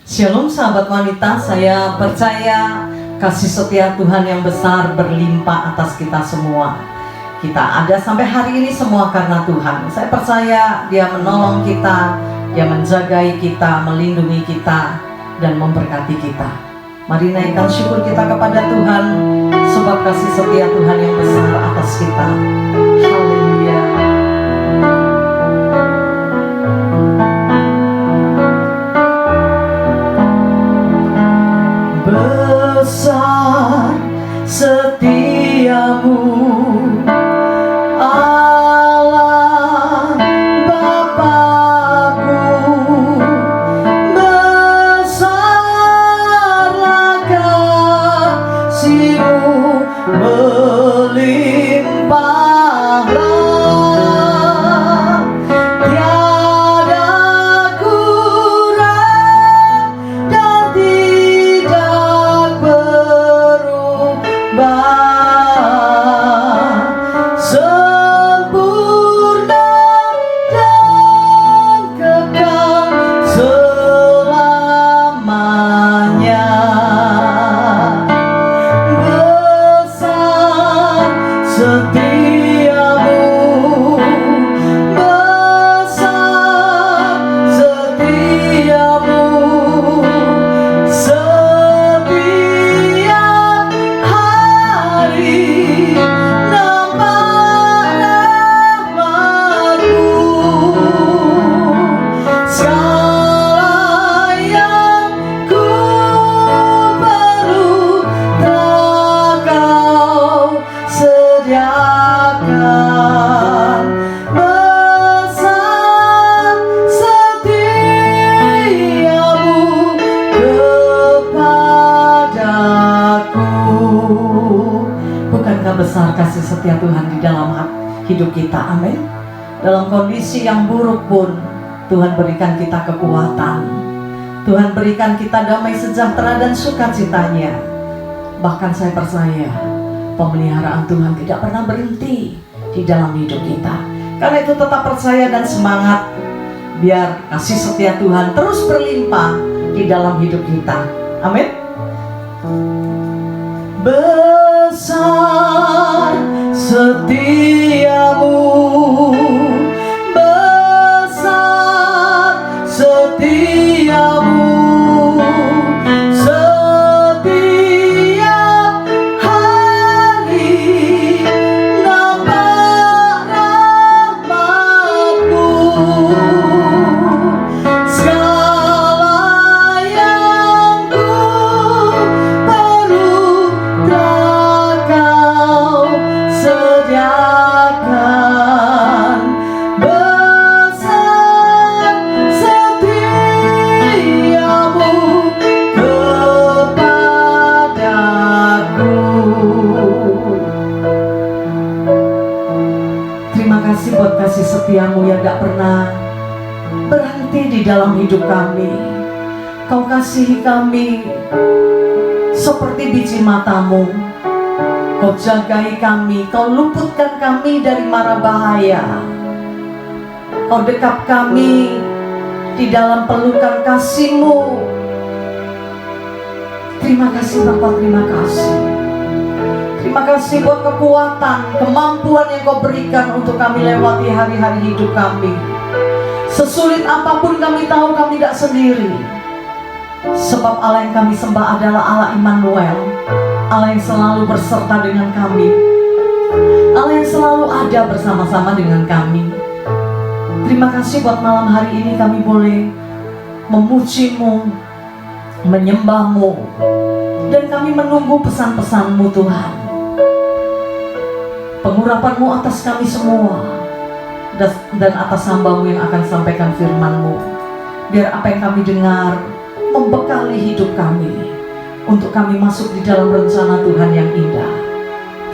Shalom sahabat wanita, saya percaya kasih setia Tuhan yang besar berlimpah atas kita semua. Kita ada sampai hari ini semua karena Tuhan. Saya percaya Dia menolong kita, Dia menjagai kita, melindungi kita, dan memberkati kita. Mari naikkan syukur kita kepada Tuhan, sebab kasih setia Tuhan yang besar atas kita. Haleluya. Besar setiamu Allah Bapakku, besarlah kasih-Mu melimpahlah, tiada kurang dan tidak berubah, sempurna dan kekal selamanya. Besar setiamu, besar setiamu, setiap hari nampak rahmat-Mu. Segala yang ku perlu telah Kau sediakan. Besar setiamu kepadaku. Bukankah besar kasih setia Tuhan di dalam hidup kita? Amin. Dalam kondisi yang buruk pun Tuhan berikan kita kekuatan, Tuhan berikan kita damai sejahtera dan sukacitanya. Bahkan saya percaya pemeliharaan Tuhan tidak pernah berhenti di dalam hidup kita. Karena itu tetap percaya dan semangat, biar kasih setia Tuhan terus berlimpah di dalam hidup kita. Amin. Besar setiamu, besar setiamu, setiap hari nampak rahmat-Mu. Segala yang ku perlu telah Kau sediakan. Besar setiamu kepadaku. Terima kasih buat kasih setiamu yang gak pernah berhenti di dalam hidup kami. Kau kasihi kami seperti biji mata-Mu. Kau jagai kami, Kau luputkan kami dari mara bahaya. Kau dekap kami di dalam pelukan kasih-Mu. Terima kasih Bapa, terima kasih. Terima kasih buat kekuatan, kemampuan yang Kau berikan untuk kami lewati hari-hari hidup kami. Sesulit apapun kami tahu kami tidak sendiri. Sebab Allah yang kami sembah adalah Allah Immanuel, Allah yang selalu berserta dengan kami, Allah yang selalu ada bersama-sama dengan kami. Terima kasih buat malam hari ini kami boleh memuji-Mu, menyembah-Mu, dan kami menunggu pesan-pesan-Mu Tuhan. Pengurapan-Mu atas kami semua, dan atas hamba-Mu yang akan sampaikan firman-Mu. Biar apa yang kami dengar membekali hidup kami, untuk kami masuk di dalam rencana Tuhan yang indah.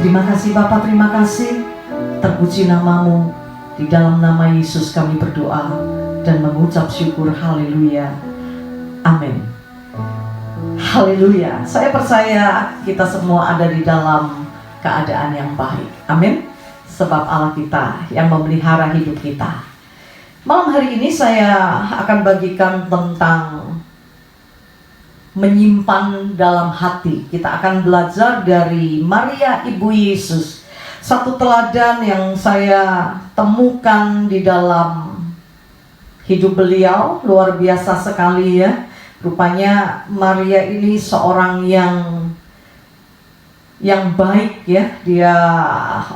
Terima kasih Bapa, terima kasih. Terpuji nama-Mu. Di dalam nama Yesus kami berdoa dan mengucap syukur. Haleluya. Amin. Haleluya. Saya percaya kita semua ada di dalam keadaan yang baik. Amin. Sebab Allah kita yang memelihara hidup kita. Malam hari ini saya akan bagikan tentang menyimpan dalam hati. Kita akan belajar dari Maria Ibu Yesus. Satu teladan yang saya temukan di dalam hidup beliau luar biasa sekali ya. Rupanya Maria ini seorang yang baik ya. Dia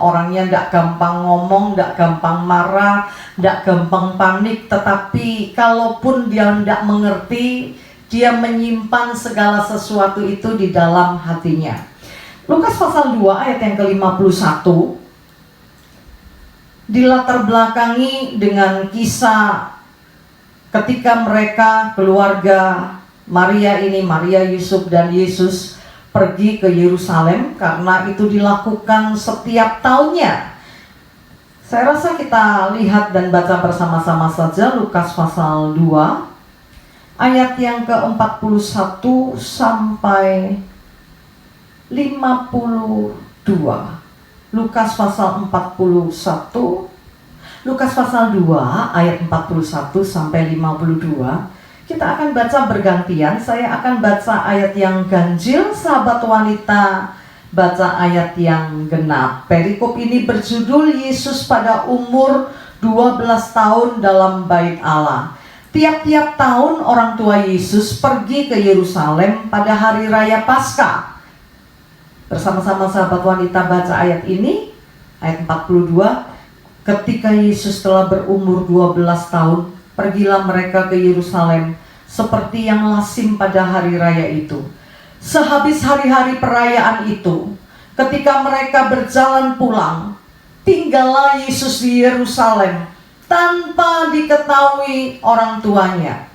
orangnya tidak gampang ngomong, tidak gampang marah, tidak gampang panik. Tetapi kalaupun dia tidak mengerti, dia menyimpan segala sesuatu itu di dalam hatinya. Lukas pasal 2 ayat yang ke-51 dilatar belakangi dengan kisah ketika mereka, keluarga Maria ini, Maria, Yusuf dan Yesus pergi ke Yerusalem, karena itu dilakukan setiap tahunnya. Saya rasa kita lihat dan baca bersama-sama saja Lukas pasal 2 ayat yang ke-41 sampai 52. Lukas pasal 41, Lukas pasal 2 ayat 41 sampai 52. Kita akan baca bergantian. Saya akan baca ayat yang ganjil, sahabat wanita baca ayat yang genap. Perikop ini berjudul Yesus pada umur 12 tahun dalam bait Allah. Tiap-tiap tahun orang tua Yesus pergi ke Yerusalem pada hari raya Paskah. Bersama-sama sahabat wanita baca ayat ini, ayat 42. Ketika Yesus telah berumur 12 tahun, pergilah mereka ke Yerusalem seperti yang lazim pada hari raya itu. Sehabis hari-hari perayaan itu, ketika mereka berjalan pulang, tinggallah Yesus di Yerusalem tanpa diketahui orang tuanya,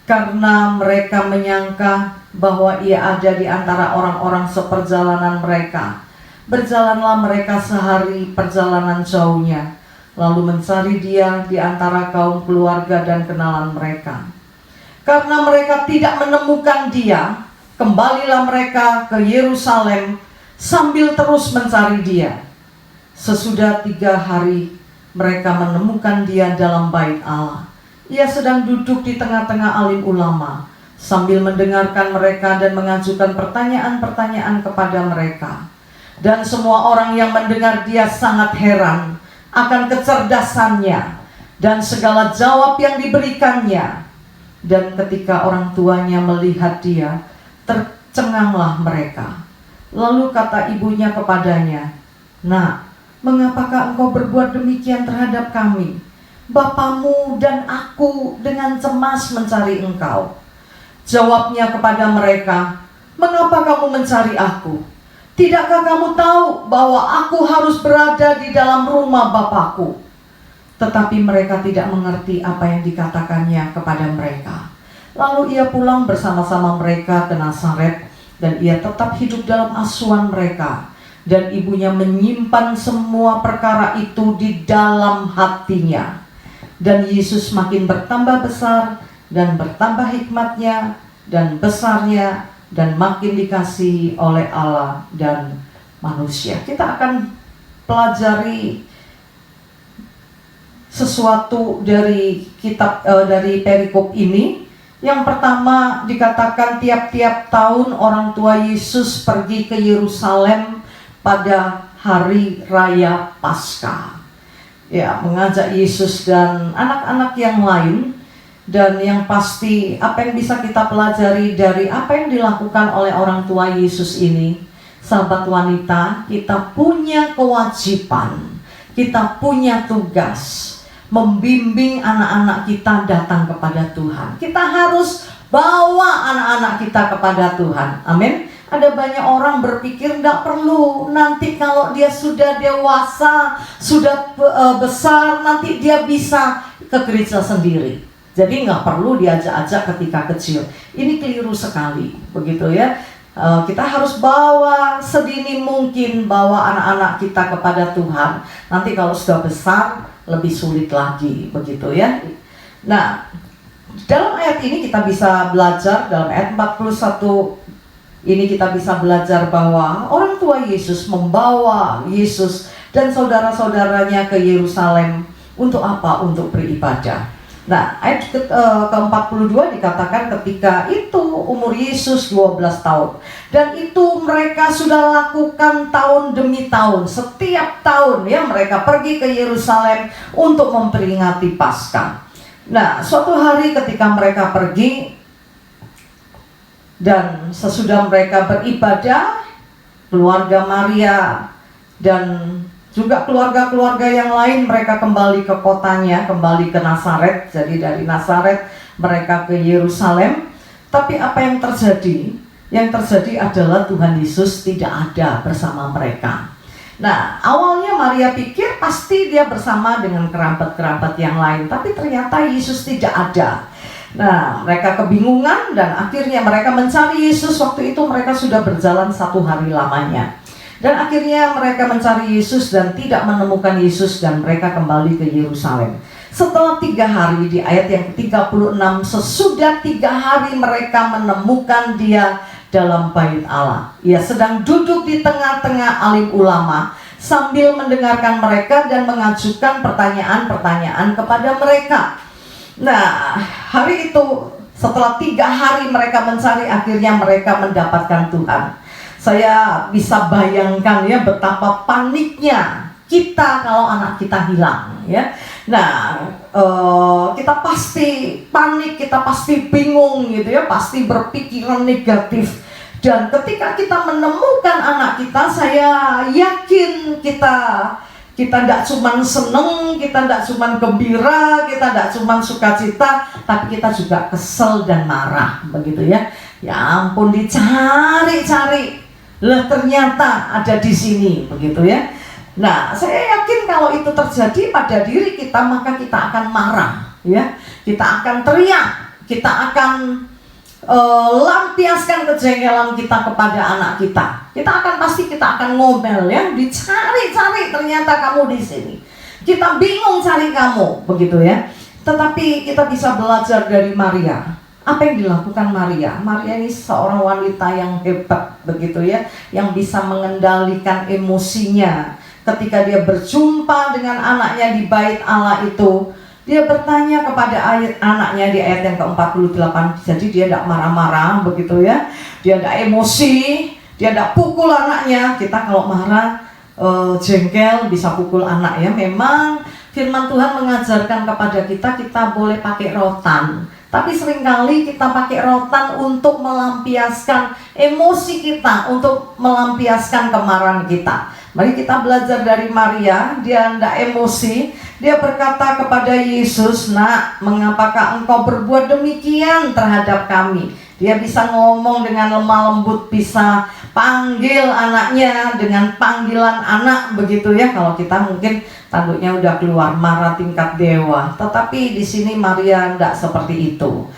karena mereka menyangka bahwa ia ada di antara orang-orang seperjalanan mereka. Berjalanlah mereka sehari perjalanan jauhnya, lalu mencari dia di antara kaum keluarga dan kenalan mereka. Karena mereka tidak menemukan dia, kembalilah mereka ke Yerusalem sambil terus mencari dia. Sesudah 3 hari, mereka menemukan dia dalam bait Allah. Ia sedang duduk di tengah-tengah alim ulama, sambil mendengarkan mereka dan mengajukan pertanyaan-pertanyaan kepada mereka. Dan semua orang yang mendengar dia sangat heran akan kecerdasannya dan segala jawab yang diberikannya. Dan ketika orang tuanya melihat dia, tercenganglah mereka. Lalu kata ibunya kepadanya, "Nak, mengapakah engkau berbuat demikian terhadap kami? Bapamu dan aku dengan cemas mencari engkau." Jawabnya kepada mereka, "Mengapa kamu mencari aku? Tidakkah kamu tahu bahwa aku harus berada di dalam rumah Bapakku?" Tetapi mereka tidak mengerti apa yang dikatakannya kepada mereka. Lalu ia pulang bersama-sama mereka ke Nazaret, dan ia tetap hidup dalam asuhan mereka. Dan ibunya menyimpan semua perkara itu di dalam hatinya. Dan Yesus makin bertambah besar dan bertambah hikmatnya dan besarnya, dan makin dikasihi oleh Allah dan manusia. Kita akan pelajari sesuatu dari kitab dari perikop ini. Yang pertama dikatakan tiap-tiap tahun orang tua Yesus pergi ke Yerusalem pada hari raya Paskah. Ya, mengajak Yesus dan anak-anak yang lain. Dan yang pasti apa yang bisa kita pelajari dari apa yang dilakukan oleh orang tua Yesus ini, sahabat wanita, kita punya kewajiban, kita punya tugas membimbing anak-anak kita datang kepada Tuhan. Kita harus bawa anak-anak kita kepada Tuhan. Amin. Ada banyak orang berpikir tidak perlu, nanti kalau dia sudah dewasa, sudah besar, nanti dia bisa ke gereja sendiri. Jadi nggak perlu diajak-ajak ketika kecil. Ini keliru sekali, begitu ya. Kita harus bawa sedini mungkin, bawa anak-anak kita kepada Tuhan. Nanti kalau sudah besar, lebih sulit lagi, begitu ya. Nah, dalam ayat ini kita bisa belajar, dalam ayat 41 ini kita bisa belajar bahwa orang tua Yesus membawa Yesus dan saudara-saudaranya ke Yerusalem untuk apa? Untuk beribadah. Nah, ayat ke-42 dikatakan ketika itu umur Yesus 12 tahun. Dan itu mereka sudah lakukan tahun demi tahun. Setiap tahun ya mereka pergi ke Yerusalem untuk memperingati Paskah. Nah, suatu hari ketika mereka pergi dan sesudah mereka beribadah, keluarga Maria dan juga keluarga-keluarga yang lain mereka kembali ke kotanya, kembali ke Nazaret. Jadi dari Nazaret mereka ke Yerusalem. Tapi apa yang terjadi? Yang terjadi adalah Tuhan Yesus tidak ada bersama mereka. Nah, awalnya Maria pikir pasti dia bersama dengan kerabat-kerabat yang lain, tapi ternyata Yesus tidak ada. Nah, mereka kebingungan dan akhirnya mereka mencari Yesus. Waktu itu mereka sudah berjalan 1 hari lamanya. Dan akhirnya mereka mencari Yesus dan tidak menemukan Yesus dan mereka kembali ke Yerusalem. Setelah 3 hari di ayat yang ke-36, sesudah 3 hari mereka menemukan dia dalam bait Allah. Ia sedang duduk di tengah-tengah alim ulama sambil mendengarkan mereka dan mengajukan pertanyaan-pertanyaan kepada mereka. Nah, hari itu setelah 3 hari mereka mencari, akhirnya mereka mendapatkan Tuhan. Saya bisa bayangkan ya betapa paniknya kita kalau anak kita hilang ya. Nah, kita pasti panik, kita pasti bingung gitu ya, pasti berpikiran negatif. Dan ketika kita menemukan anak kita, saya yakin kita tidak cuma seneng, kita tidak cuma gembira, kita tidak cuma sukacita, tapi kita juga kesel dan marah begitu ya. Ya ampun, dicari-cari. Lah ternyata ada di sini begitu ya. Nah, saya yakin kalau itu terjadi pada diri kita, maka kita akan marah ya. Kita akan teriak, kita akan lampiaskan kejengkelan kita kepada anak kita. Kita akan ngomel ya, dicari-cari ternyata kamu di sini. Kita bingung cari kamu begitu ya. Tetapi kita bisa belajar dari Maria. Apa yang dilakukan Maria? Maria ini seorang wanita yang hebat begitu ya, yang bisa mengendalikan emosinya. Ketika dia berjumpa dengan anaknya di bait Allah itu, dia bertanya kepada anaknya di ayat yang ke-48. Jadi dia tidak marah-marah begitu ya, dia tidak emosi, dia tidak pukul anaknya. Kita kalau marah, jengkel bisa pukul anak ya. Memang firman Tuhan mengajarkan kepada kita boleh pakai rotan. Tapi seringkali kita pakai rotan untuk melampiaskan emosi kita, untuk melampiaskan kemarahan kita. Mari kita belajar dari Maria, dia tidak emosi. Dia berkata kepada Yesus, "Nak, mengapakah engkau berbuat demikian terhadap kami?" Dia bisa ngomong dengan lemah lembut, bisa panggil anaknya dengan panggilan anak begitu ya. Kalau kita mungkin tanduknya udah keluar, marah tingkat dewa. Tetapi di sini Maria tidak seperti itu.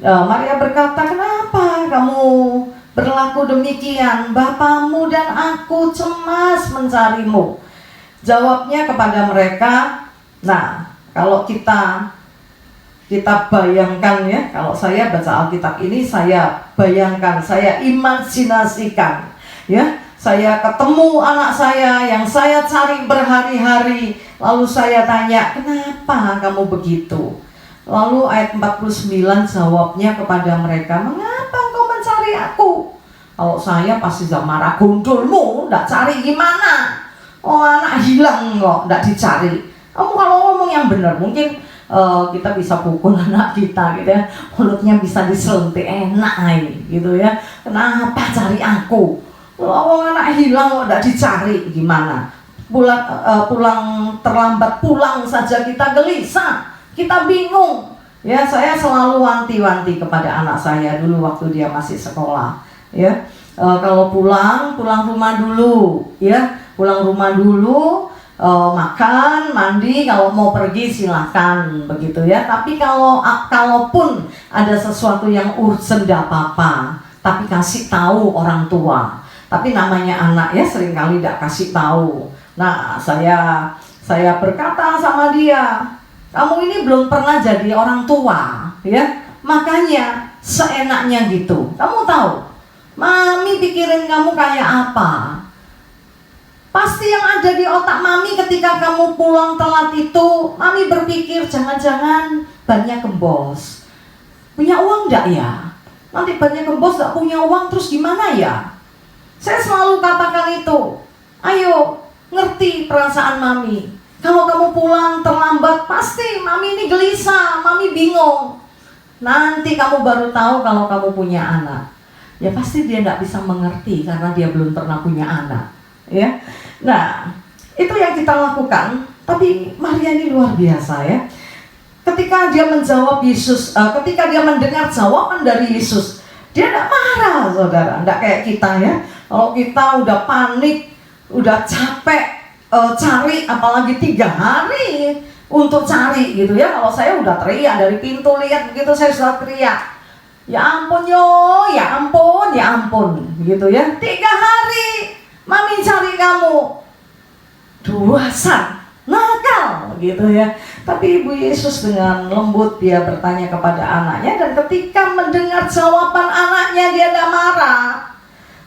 Maria berkata, "Kenapa kamu berlaku demikian? Bapamu dan aku cemas mencarimu." Jawabnya kepada mereka, nah kalau kita bayangkan ya, kalau saya baca Alkitab ini, saya bayangkan, saya imajinasikan ya, saya ketemu anak saya yang saya cari berhari-hari, lalu saya tanya, "Kenapa kamu begitu?" Lalu ayat 49 jawabnya kepada mereka, "Mengapa engkau mencari aku?" Kalau saya pasti sudah marah, "Gondolmu, ndak cari gimana? Oh, anak hilang kok, ndak dicari." Kamu kalau ngomong yang benar, mungkin kita bisa pukul anak kita gitu ya, mulutnya bisa diselentik enak gitu ya. "Kenapa cari aku? Kalau anak hilang kok ndak dicari gimana? Pulang terlambat pulang saja kita gelisah, kita bingung." Ya, saya selalu wanti-wanti kepada anak saya dulu waktu dia masih sekolah. Ya, kalau pulang rumah dulu, ya, pulang rumah dulu. Makan, mandi, kalau mau pergi silahkan begitu ya. Tapi kalaupun ada sesuatu yang urgent, tidak apa-apa, tapi kasih tahu orang tua. Tapi namanya anak ya, seringkali tidak kasih tahu. Nah, saya berkata sama dia, "Kamu ini belum pernah jadi orang tua ya, makanya seenaknya gitu. Kamu tahu, Mami pikirin kamu kayak apa. Pasti yang ada di otak mami ketika kamu pulang telat itu, mami berpikir jangan-jangan bannya kembos. Punya uang enggak ya? Nanti bannya kembos enggak punya uang terus gimana ya? Saya selalu katakan itu. Ayo, ngerti perasaan mami. Kalau kamu pulang terlambat, pasti mami ini gelisah, mami bingung. Nanti kamu baru tahu kalau kamu punya anak. Ya pasti dia enggak bisa mengerti karena dia belum pernah punya anak. Ya, nah itu yang kita lakukan. Tapi Maria ini luar biasa ya. Ketika dia menjawab Yesus, ketika dia mendengar jawaban dari Yesus, dia tidak marah, saudara. Tidak kayak kita ya. Kalau kita udah panik, udah capek cari, apalagi 3 hari untuk cari gitu ya. Kalau saya udah teriak dari pintu, lihat begitu saya sudah teriak, ya ampun yo, ya ampun, ya ampun, gitu ya. 3 hari mami cari kamu, dasar nakal gitu ya. Tapi Ibu Yesus dengan lembut dia bertanya kepada anaknya, dan ketika mendengar jawaban anaknya dia tidak marah.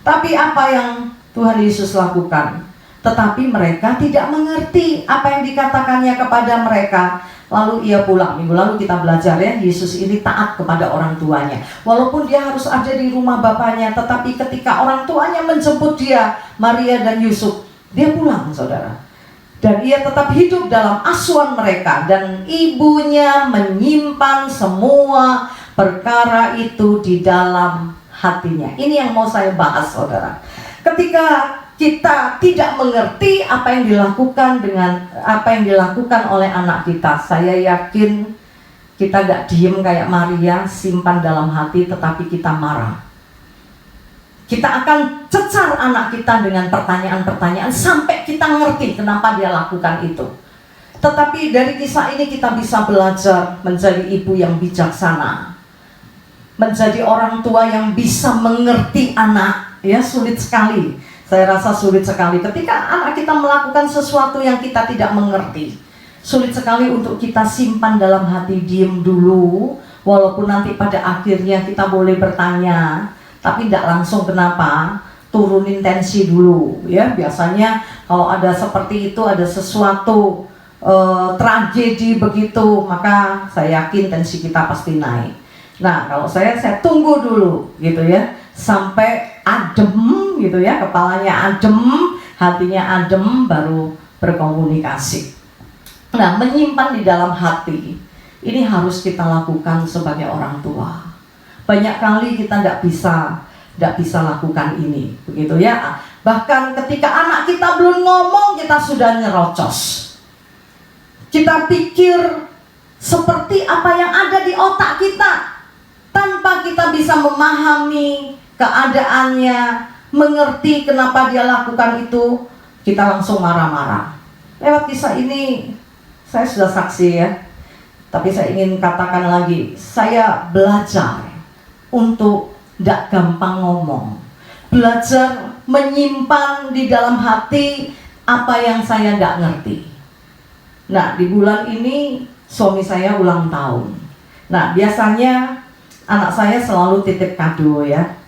Tapi apa yang Tuhan Yesus lakukan? Tetapi mereka tidak mengerti apa yang dikatakannya kepada mereka. Lalu ia pulang. Minggu lalu kita belajar ya, Yesus ini taat kepada orang tuanya. Walaupun dia harus ada di rumah bapaknya, tetapi ketika orang tuanya menjemput dia, Maria dan Yusuf, dia pulang, saudara. Dan ia tetap hidup dalam asuhan mereka. Dan ibunya menyimpan semua perkara itu di dalam hatinya. Ini yang mau saya bahas, saudara. Ketika kita tidak mengerti apa yang dilakukan oleh anak kita, saya yakin kita gak diem kayak Maria, simpan dalam hati, tetapi kita marah. Kita akan cecar anak kita dengan pertanyaan-pertanyaan sampai kita ngerti kenapa dia lakukan itu. Tetapi dari kisah ini kita bisa belajar menjadi ibu yang bijaksana, menjadi orang tua yang bisa mengerti anak. Ya, sulit sekali. Saya rasa sulit sekali ketika anak kita melakukan sesuatu yang kita tidak mengerti. Sulit sekali untuk kita simpan dalam hati, diem dulu. Walaupun nanti pada akhirnya kita boleh bertanya, tapi tidak langsung. Kenapa? Turunin tensi dulu ya. Biasanya kalau ada seperti itu, ada sesuatu tragedi begitu, maka saya yakin tensi kita pasti naik. Nah, kalau saya tunggu dulu gitu ya, sampai adem gitu ya, kepalanya adem, hatinya adem, baru berkomunikasi. Nah, menyimpan di dalam hati ini harus kita lakukan sebagai orang tua. Banyak kali kita tidak bisa lakukan ini, begitu ya. Bahkan ketika anak kita belum ngomong, kita sudah nyerocos. Kita pikir seperti apa yang ada di otak kita, tanpa kita bisa memahami keadaannya, mengerti kenapa dia lakukan itu, kita langsung marah-marah. Lewat kisah ini, saya sudah saksi ya. Tapi saya ingin katakan lagi, saya belajar untuk tidak gampang ngomong. Belajar menyimpan di dalam hati apa yang saya tidak ngerti. Nah, di bulan ini suami saya ulang tahun. Nah, biasanya anak saya selalu titip kado ya.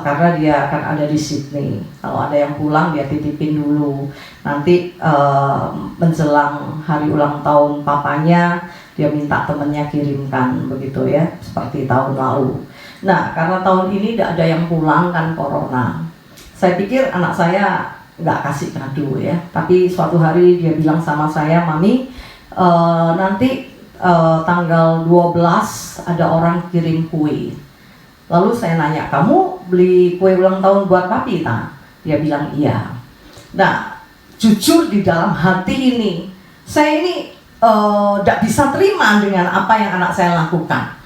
Karena dia akan ada di Sydney. Kalau ada yang pulang dia titipin dulu. Nanti menjelang hari ulang tahun papanya, dia minta temennya kirimkan begitu ya, seperti tahun lalu. Nah, karena tahun ini tidak ada yang pulang kan, corona. Saya pikir anak saya nggak kasih kado ya. Tapi suatu hari dia bilang sama saya, Mami, nanti tanggal 12 ada orang kirim kue. Lalu saya nanya, kamu beli kue ulang tahun buat papi tak? Dia bilang iya. Nah, jujur di dalam hati ini, saya ini tidak bisa terima dengan apa yang anak saya lakukan.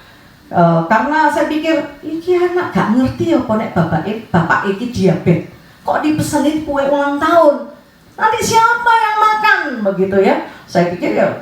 Karena saya pikir, ini anak gak ngerti ya, konek bapak iki diabetes. Kok dipesenin kue ulang tahun? Nanti siapa yang makan? Begitu ya. Saya pikir ya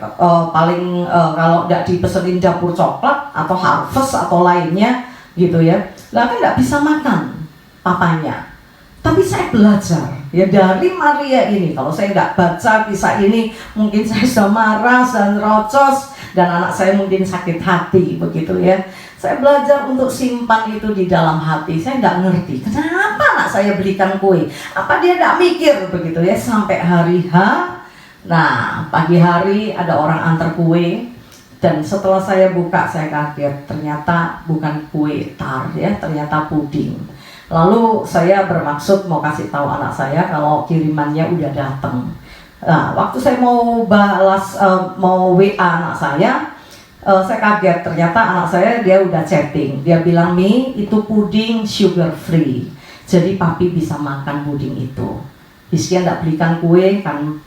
paling kalau tidak dipesenin dapur coklat atau Harvest atau lainnya, gitu ya, lah kan nggak bisa makan papanya. Tapi saya belajar ya dari Maria ini. Kalau saya nggak baca kisah ini, mungkin saya sudah marah dan rocos. dan anak saya mungkin sakit hati begitu ya. Saya belajar untuk simpan itu di dalam hati. Saya nggak ngerti kenapa anak saya belikan kue. Apa dia nggak mikir begitu ya, sampai hari H. Nah, pagi hari ada orang antar kue. Dan setelah saya buka, saya kaget. Ternyata bukan kue tar ya, ternyata puding. Lalu saya bermaksud mau kasih tahu anak saya kalau kirimannya udah datang. Nah, waktu saya mau balas, mau WA anak saya kaget. Ternyata anak saya dia udah chatting. Dia bilang, "Mi, itu puding sugar free. Jadi papi bisa makan puding itu." Hiskia nggak belikan kue kan,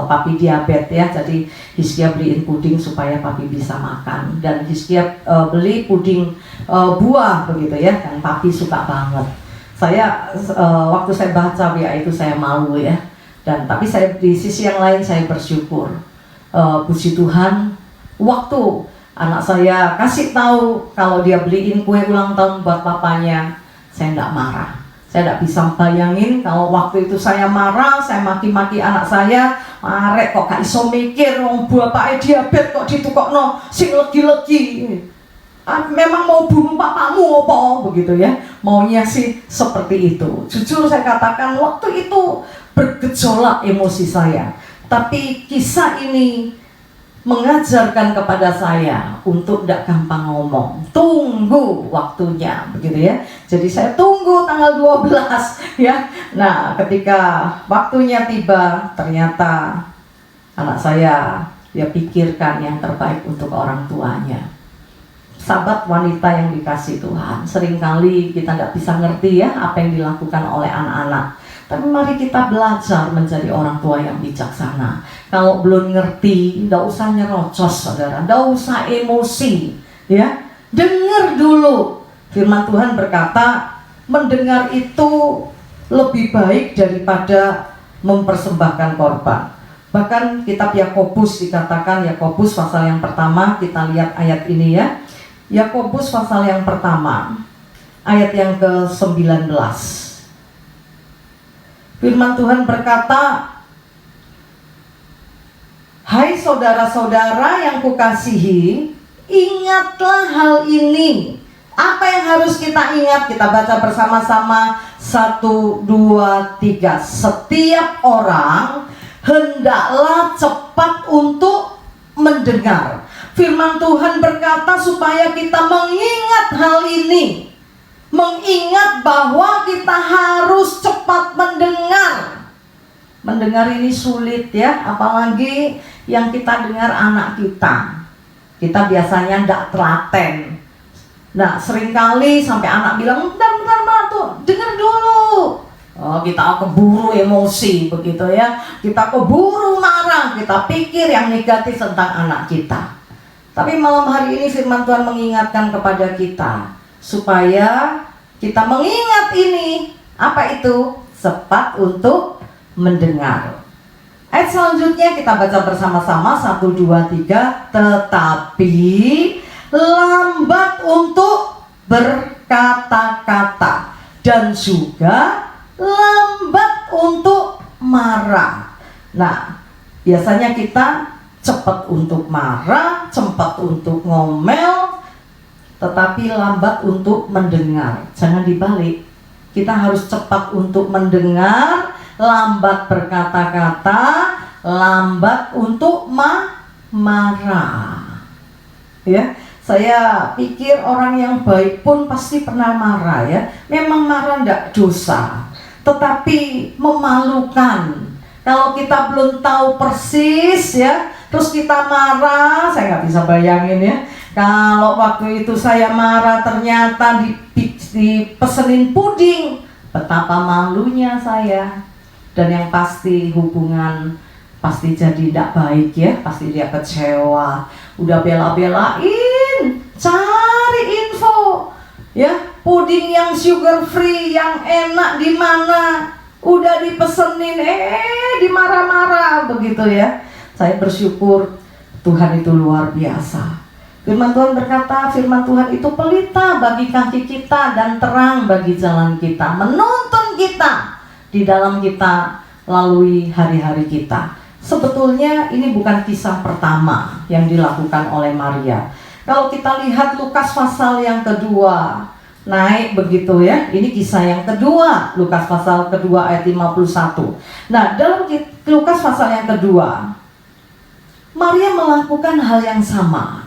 papi diabetes ya. Jadi Hiskia beliin puding supaya papi bisa makan. Dan Hiskia beli puding buah begitu ya, dan papi suka banget. Saya waktu saya baca WA itu saya malu ya, dan tapi saya di sisi yang lain saya bersyukur. Puji Tuhan, waktu anak saya kasih tahu kalau dia beliin kue ulang tahun buat papanya, saya nggak marah. Saya tidak bisa bayangin kalau waktu itu saya marah, saya maki-maki anak saya, "Arek kok gak iso mikir, wong bapake diabetes kok ditukokno sing legi-legi. Memang mau bunuh papamu apa?" begitu ya. Maunya sih seperti itu. Jujur saya katakan waktu itu bergejolak emosi saya. Tapi kisah ini mengajarkan kepada saya untuk tidak gampang ngomong. Tunggu waktunya begitu ya. Jadi saya tunggu tanggal 12 ya. Nah, ketika waktunya tiba, ternyata anak saya dia pikirkan yang terbaik untuk orang tuanya. Sahabat wanita yang dikasih Tuhan, seringkali kita nggak bisa ngerti ya apa yang dilakukan oleh anak-anak. Tapi mari kita belajar menjadi orang tua yang bijaksana. Kalau belum ngerti, nggak usah nyerocos saudara, nggak usah emosi ya. Dengar dulu. Firman Tuhan berkata, mendengar itu lebih baik daripada mempersembahkan korban. Bahkan kitab Yakobus dikatakan, Yakobus pasal yang pertama, kita lihat ayat ini ya. Yakobus pasal yang pertama, ayat yang ke-19. Firman Tuhan berkata, "Hai saudara-saudara yang kukasihi, ingatlah hal ini." Apa yang harus kita ingat? Kita baca bersama-sama. 1, 2, 3. Setiap orang hendaklah cepat untuk mendengar. Firman Tuhan berkata supaya kita mengingat hal ini. Mengingat bahwa kita harus cepat mendengar. Mendengar ini sulit ya, apalagi yang kita dengar anak kita. Kita biasanya tidak telaten. Nah, seringkali sampai anak bilang, bentar tuh, dengar dulu. Oh, kita keburu emosi begitu ya. Kita keburu marah, kita pikir yang negatif tentang anak kita. Tapi malam hari ini firman Tuhan mengingatkan kepada kita supaya kita mengingat ini. Apa itu? Cepat untuk mendengar. Ayat selanjutnya kita baca bersama-sama. 1, 2, 3. Tetapi lambat untuk berkata-kata dan juga lambat untuk marah. Nah, biasanya kita cepat untuk marah, cepat untuk ngomel, tetapi lambat untuk mendengar. Jangan dibalik. Kita harus cepat untuk mendengar, lambat berkata-kata, lambat untuk marah. Ya, saya pikir orang yang baik pun pasti pernah marah ya. Memang marah tidak dosa, tetapi memalukan. Kalau kita belum tahu persis ya, terus kita marah, saya nggak bisa bayangin ya. Kalau waktu itu saya marah ternyata dipesenin puding, betapa malunya saya. Dan yang pasti hubungan pasti jadi tidak baik ya, pasti dia kecewa. Udah bela-belain, cari info ya, puding yang sugar free, yang enak di mana. Udah dipesenin, dimarah-marah begitu ya. Saya bersyukur Tuhan itu luar biasa. Firman Tuhan berkata, firman Tuhan itu pelita bagi kaki kita dan terang bagi jalan kita, menuntun kita di dalam kita lalui hari-hari kita. Sebetulnya ini bukan kisah pertama yang dilakukan oleh Maria. Kalau kita lihat Lukas pasal yang kedua, naik begitu ya. Ini kisah yang kedua, Lukas pasal kedua ayat 51. Nah, dalam Lukas pasal yang kedua, Maria melakukan hal yang sama.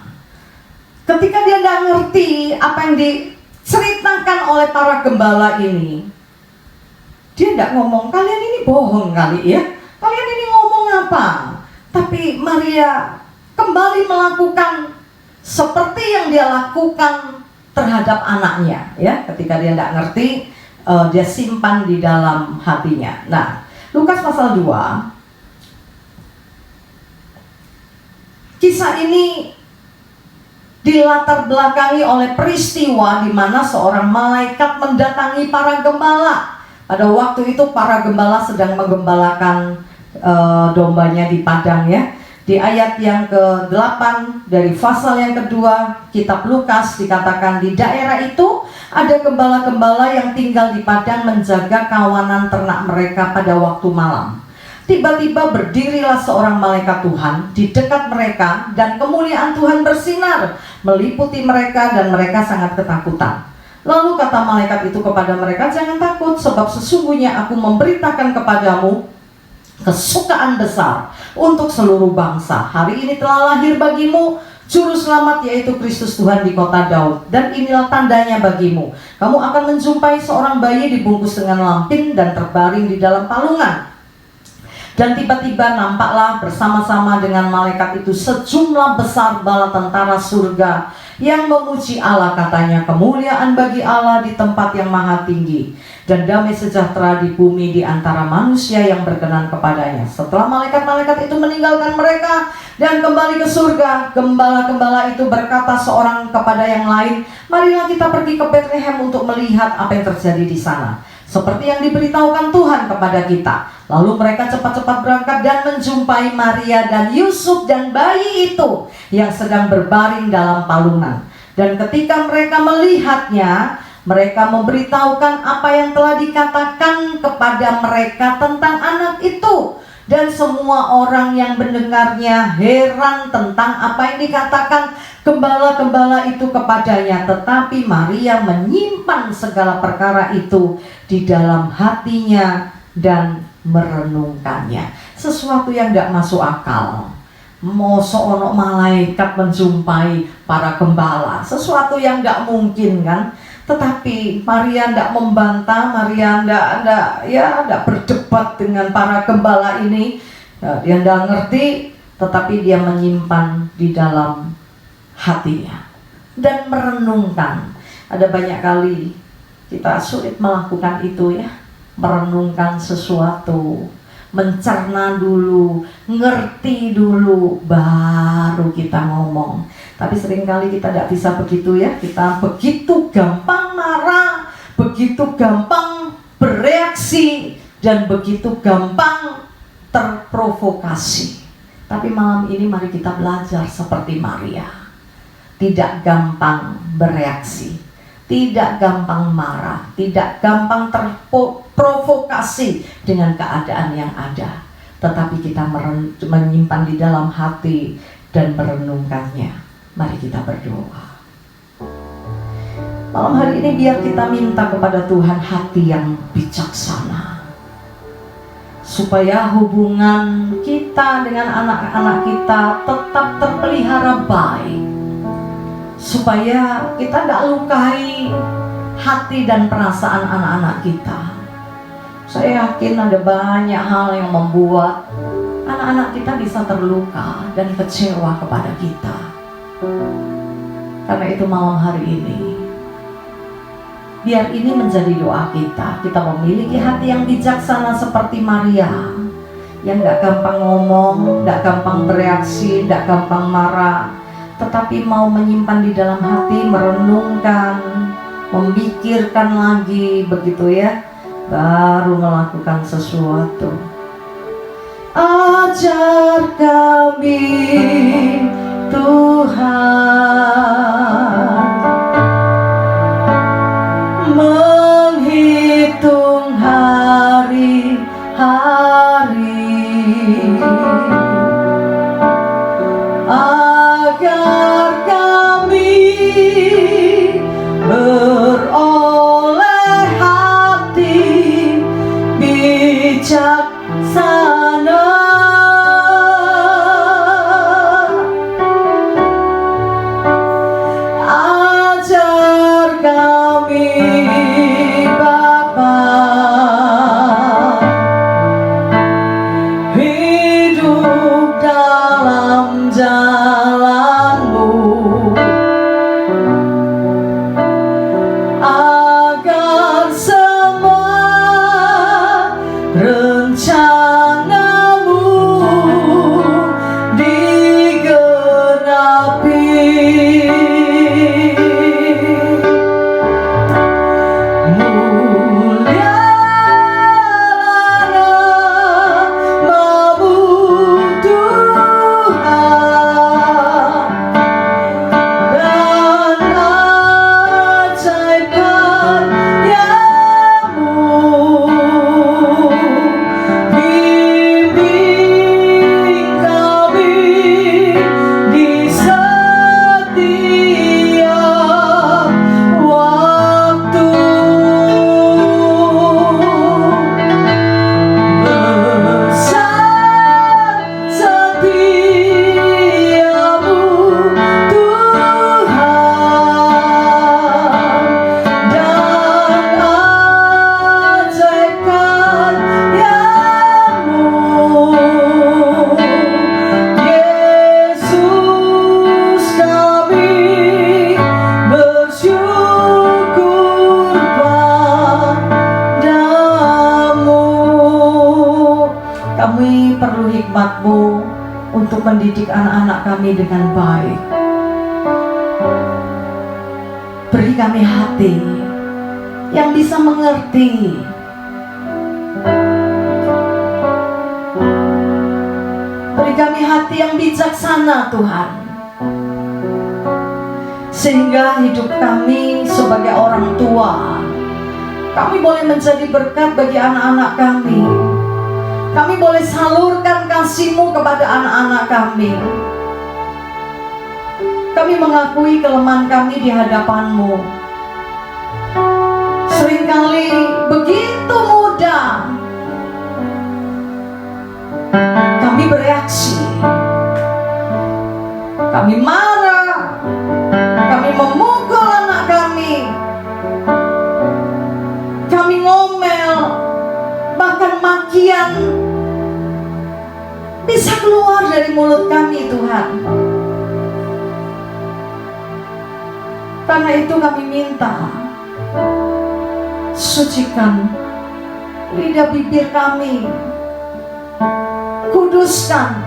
Ketika dia tidak ngerti apa yang diceritakan oleh para gembala ini, dia tidak ngomong, kalian ini bohong kali ya, kalian ini ngomong apa? Tapi Maria kembali melakukan seperti yang dia lakukan terhadap anaknya ya. Ketika dia tidak ngerti, dia simpan di dalam hatinya. Nah, Lukas pasal 2, kisah ini dilatar belakangi oleh peristiwa di mana seorang malaikat mendatangi para gembala. Pada waktu itu para gembala sedang menggembalakan dombanya di padang ya. Di ayat yang ke-8 dari pasal yang kedua kitab Lukas dikatakan, di daerah itu ada gembala-gembala yang tinggal di padang menjaga kawanan ternak mereka pada waktu malam. Tiba-tiba berdirilah seorang malaikat Tuhan di dekat mereka, dan kemuliaan Tuhan bersinar meliputi mereka, dan mereka sangat ketakutan. Lalu kata malaikat itu kepada mereka, jangan takut, sebab sesungguhnya aku memberitakan kepadamu kesukaan besar untuk seluruh bangsa. Hari ini telah lahir bagimu Juru Selamat, yaitu Kristus Tuhan di kota Daud. Dan inilah tandanya bagimu, kamu akan menjumpai seorang bayi dibungkus dengan lampin dan terbaring di dalam palungan. Dan tiba-tiba nampaklah bersama-sama dengan malaikat itu sejumlah besar bala tentara surga yang memuji Allah, katanya, kemuliaan bagi Allah di tempat yang maha tinggi, dan damai sejahtera di bumi di antara manusia yang berkenan kepadanya. Setelah malaikat-malaikat itu meninggalkan mereka dan kembali ke surga, gembala-gembala itu berkata seorang kepada yang lain, marilah kita pergi ke Bethlehem untuk melihat apa yang terjadi di sana, seperti yang diberitahukan Tuhan kepada kita. Lalu mereka cepat-cepat berangkat dan menjumpai Maria dan Yusuf dan bayi itu yang sedang berbaring dalam palungan. Dan ketika mereka melihatnya, mereka memberitahukan apa yang telah dikatakan kepada mereka tentang anak itu. Dan semua orang yang mendengarnya heran tentang apa yang dikatakan gembala-gembala itu kepadanya. Tetapi Maria menyimpan segala perkara itu di dalam hatinya dan merenungkannya. Sesuatu yang tidak masuk akal. Mosok ono malaikat menjumpai para gembala, sesuatu yang tidak mungkin kan. Tetapi Maria tidak membantah, Maria tidak berdebat dengan para gembala ini. Dia tidak ngerti, tetapi dia menyimpan di dalam hatinya dan merenungkan. Ada banyak kali kita sulit melakukan itu ya, merenungkan sesuatu, mencerna dulu, ngerti dulu, baru kita ngomong. Tapi seringkali kita tidak bisa begitu ya. Kita begitu gampang marah, begitu gampang bereaksi, dan begitu gampang terprovokasi. Tapi malam ini mari kita belajar seperti Maria. Tidak gampang bereaksi, tidak gampang marah, tidak gampang terprovokasi dengan keadaan yang ada. Tetapi kita menyimpan di dalam hati dan merenungkannya. Mari kita berdoa. Malam hari ini biar kita minta kepada Tuhan hati yang bijaksana, supaya hubungan kita dengan anak-anak kita tetap terpelihara baik, supaya kita tidak lukai hati dan perasaan anak-anak kita. Saya yakin ada banyak hal yang membuat anak-anak kita bisa terluka dan kecewa kepada kita. Karena itu malam hari ini, biar ini menjadi doa kita. Kita memiliki hati yang bijaksana seperti Maria, yang gak gampang ngomong, gak gampang bereaksi, gak gampang marah, tetapi mau menyimpan di dalam hati, merenungkan, memikirkan lagi, begitu ya, baru melakukan sesuatu. Ajar kami Tuhan menghitung hari-hari agar kami beroleh hati bijaksana. Ajar kami Bapa hidup dalam jalan-Mu, agar semua rencana-Mu digenapi. Kami perlu hikmat-Mu untuk mendidik anak-anak kami dengan baik. Beri kami hati yang bisa mengerti. Beri kami hati yang bijaksana, Tuhan, sehingga hidup kami sebagai orang tua, kami boleh menjadi berkat bagi anak-anak kami. Kami boleh salurkan kasih-Mu kepada anak-anak kami. Kami mengakui kelemahan kami di hadapan-Mu. Seringkali begitu mudah kami bereaksi. Kami marah, kami memukul anak kami, kami ngomel, bahkan makian bisa keluar dari mulut kami, Tuhan. Karena itu kami minta, sucikan lidah bibir kami, kuduskan,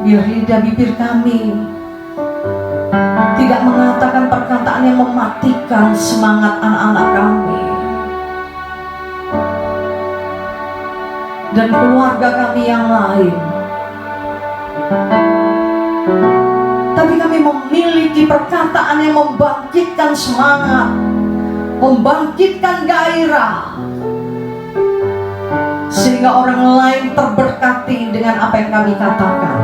biar lidah bibir kami tidak mengatakan perkataan yang mematikan semangat anak-anak kami dan keluarga kami yang lain. Tapi kami memiliki perkataan yang membangkitkan semangat, membangkitkan gairah, sehingga orang lain terberkati dengan apa yang kami katakan.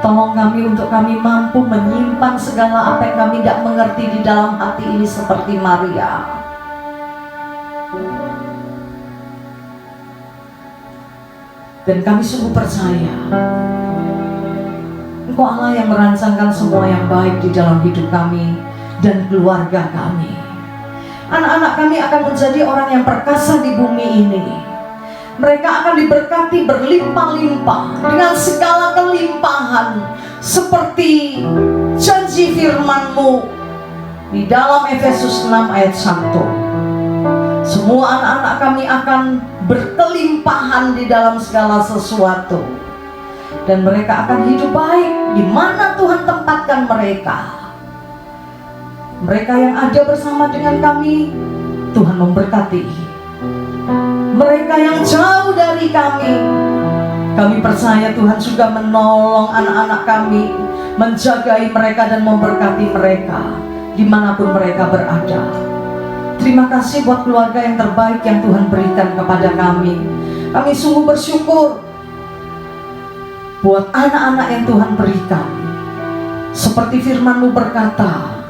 Tolong kami untuk kami mampu menyimpan segala apa yang kami tidak mengerti di dalam hati ini seperti Maria. Dan kami sungguh percaya Engkau Allah yang merancangkan semua yang baik di dalam hidup kami dan keluarga kami. Anak-anak kami akan menjadi orang yang perkasa di bumi ini. Mereka akan diberkati berlimpah-limpah dengan segala kelimpahan seperti janji firman-Mu di dalam Efesus 6 ayat 1. Semua anak-anak kami akan berkelimpahan di dalam segala sesuatu, dan mereka akan hidup baik di mana Tuhan tempatkan mereka. Mereka yang ada bersama dengan kami, Tuhan memberkati. Mereka yang jauh dari kami percaya Tuhan sudah menolong anak-anak kami, menjagai mereka dan memberkati mereka dimanapun mereka berada. Terima kasih buat keluarga yang terbaik yang Tuhan berikan kepada kami. Kami sungguh bersyukur buat anak-anak yang Tuhan berikan. Seperti firman-Mu berkata,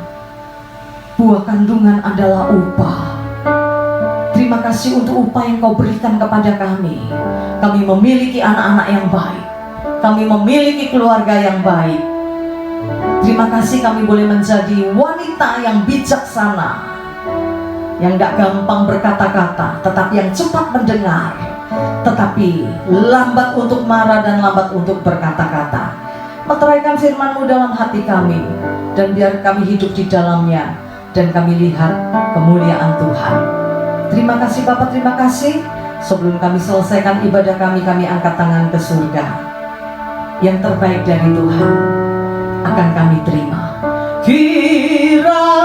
buah kandungan adalah upah. Terima kasih untuk upah yang Kau berikan kepada kami. Kami memiliki anak-anak yang baik. Kami memiliki keluarga yang baik. Terima kasih kami boleh menjadi wanita yang bijaksana, yang gak gampang berkata-kata, tetapi yang cepat mendengar, tetapi lambat untuk marah dan lambat untuk berkata-kata. Meteraikan firman-Mu dalam hati kami, dan biar kami hidup di dalamnya, dan kami lihat kemuliaan Tuhan. Terima kasih Bapak, terima kasih. Sebelum kami selesaikan ibadah kami angkat tangan ke surga. Yang terbaik dari Tuhan akan kami terima. Kiranya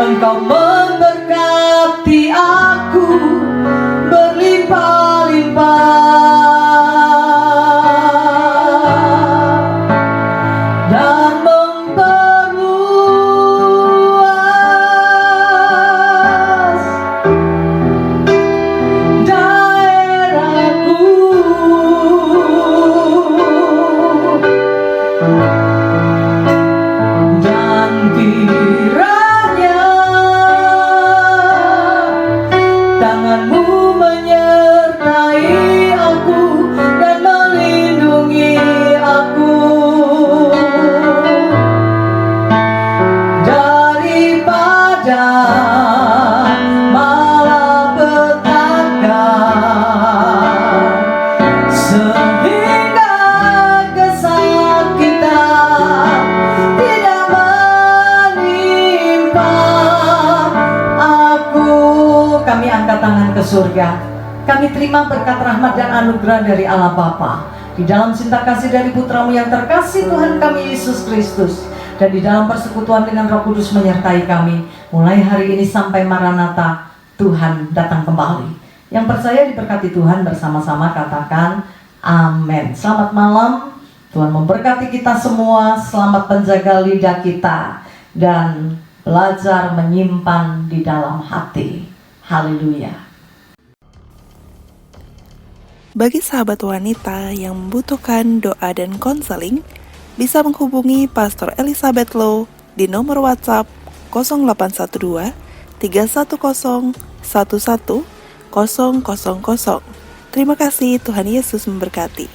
Engkau memberkati aku berlimpah-limpah, dan memperluas daerahku, dan kiranya tangan-Mu menyertai aku dan melindungi aku daripada malapetaka, sehingga kesakitan tidak menimpa aku. Kami angkat tangan ke surga. Kami terima berkat rahmat dan anugerah dari Allah Bapa, di dalam cinta kasih dari Putra-Mu yang terkasih Tuhan kami Yesus Kristus, dan di dalam persekutuan dengan Roh Kudus menyertai kami mulai hari ini sampai Maranatha, Tuhan datang kembali. Yang percaya diberkati Tuhan bersama-sama katakan amin. Selamat malam, Tuhan memberkati kita semua. Selamat menjaga lidah kita dan belajar menyimpan di dalam hati. Haleluya. Bagi sahabat wanita yang membutuhkan doa dan konseling, bisa menghubungi Pastor Elizabeth Low di nomor WhatsApp 0812 310 11 000. Terima kasih, Tuhan Yesus memberkati.